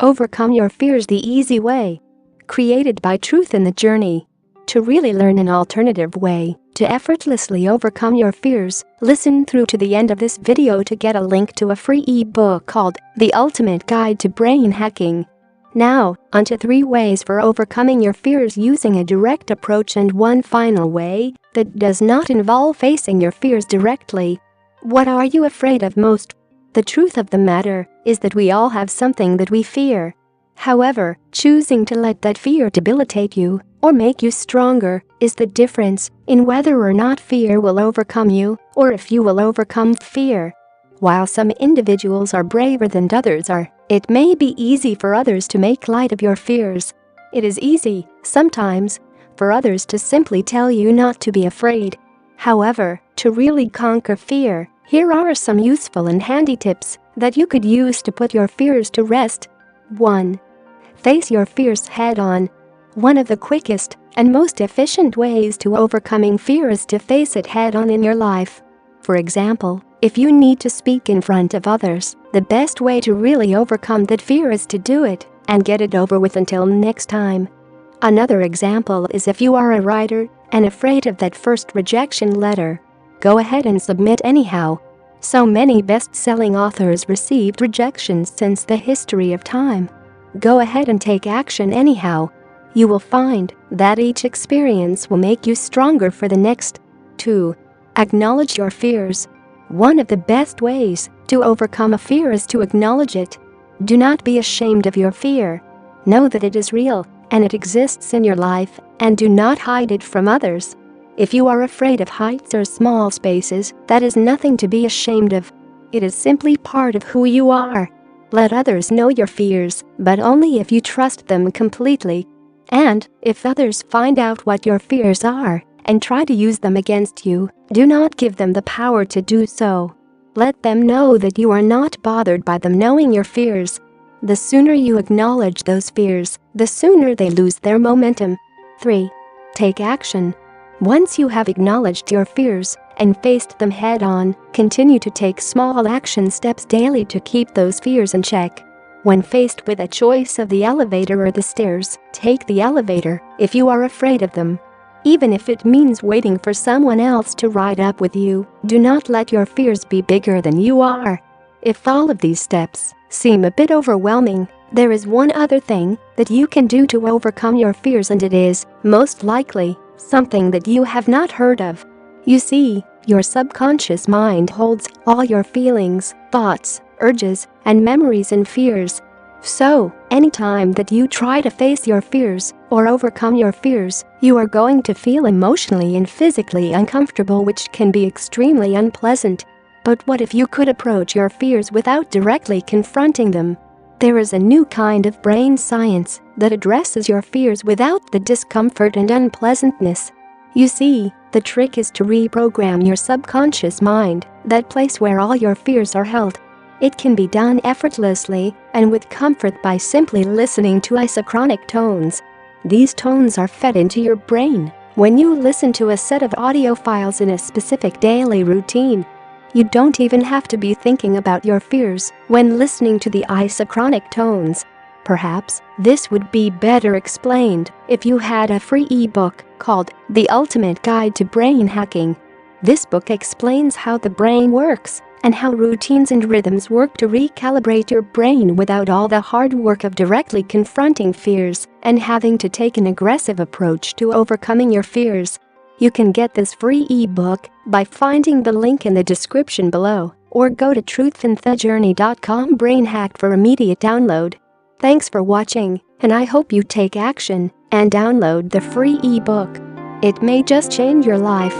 Overcome Your Fears the Easy Way. Created by Truth in the Journey. To really learn an alternative way to effortlessly overcome your fears, listen through to the end of this video to get a link to a free ebook called The Ultimate Guide to Brain Hacking. Now, onto 3 ways for overcoming your fears using a direct approach and one final way that does not involve facing your fears directly. What are you afraid of most? The truth of the matter is that we all have something that we fear. However, choosing to let that fear debilitate you or make you stronger is the difference in whether or not fear will overcome you or if you will overcome fear. While some individuals are braver than others are, it may be easy for others to make light of your fears. It is easy, sometimes, for others to simply tell you not to be afraid. However, to really conquer fear, here are some useful and handy tips that you could use to put your fears to rest. 1. Face your fears head-on. One of the quickest and most efficient ways to overcoming fear is to face it head-on in your life. For example, if you need to speak in front of others, the best way to really overcome that fear is to do it and get it over with until next time. Another example is if you are a writer and afraid of that first rejection letter. Go ahead and submit anyhow. So many best-selling authors received rejections since the history of time. Go ahead and take action anyhow. You will find that each experience will make you stronger for the next. 2. Acknowledge your fears. One of the best ways to overcome a fear is to acknowledge it. Do not be ashamed of your fear. Know that it is real and it exists in your life, and do not hide it from others. If you are afraid of heights or small spaces, that is nothing to be ashamed of. It is simply part of who you are. Let others know your fears, but only if you trust them completely. And if others find out what your fears are and try to use them against you, do not give them the power to do so. Let them know that you are not bothered by them knowing your fears. The sooner you acknowledge those fears, the sooner they lose their momentum. 3. Take action. Once you have acknowledged your fears and faced them head-on, continue to take small action steps daily to keep those fears in check. When faced with a choice of the elevator or the stairs, take the elevator if you are afraid of them. Even if it means waiting for someone else to ride up with you, do not let your fears be bigger than you are. If all of these steps seem a bit overwhelming, there is one other thing that you can do to overcome your fears, and it is, most likely, something that you have not heard of. You see, your subconscious mind holds all your feelings, thoughts, urges, and memories and fears. So, anytime that you try to face your fears or overcome your fears, you are going to feel emotionally and physically uncomfortable, which can be extremely unpleasant. But what if you could approach your fears without directly confronting them? There is a new kind of brain science that addresses your fears without the discomfort and unpleasantness. You see, the trick is to reprogram your subconscious mind, that place where all your fears are held. It can be done effortlessly and with comfort by simply listening to isochronictones. These tones are fed into your brain when you listen to a set of audio files in a specific daily routine. You don't even have to be thinking about your fears when listening to the isochronictones. Perhaps this would be better explained if you had a free ebook called The Ultimate Guide to Brain Hacking. This book explains how the brain works and how routines and rhythms work to recalibrate your brain without all the hard work of directly confronting fears and having to take an aggressive approach to overcoming your fears. You can get this free ebook by finding the link in the description below, or go to truthinthejourney.com brain hack for immediate download. Thanks for watching, and I hope you take action and download the free ebook. It may just change your life.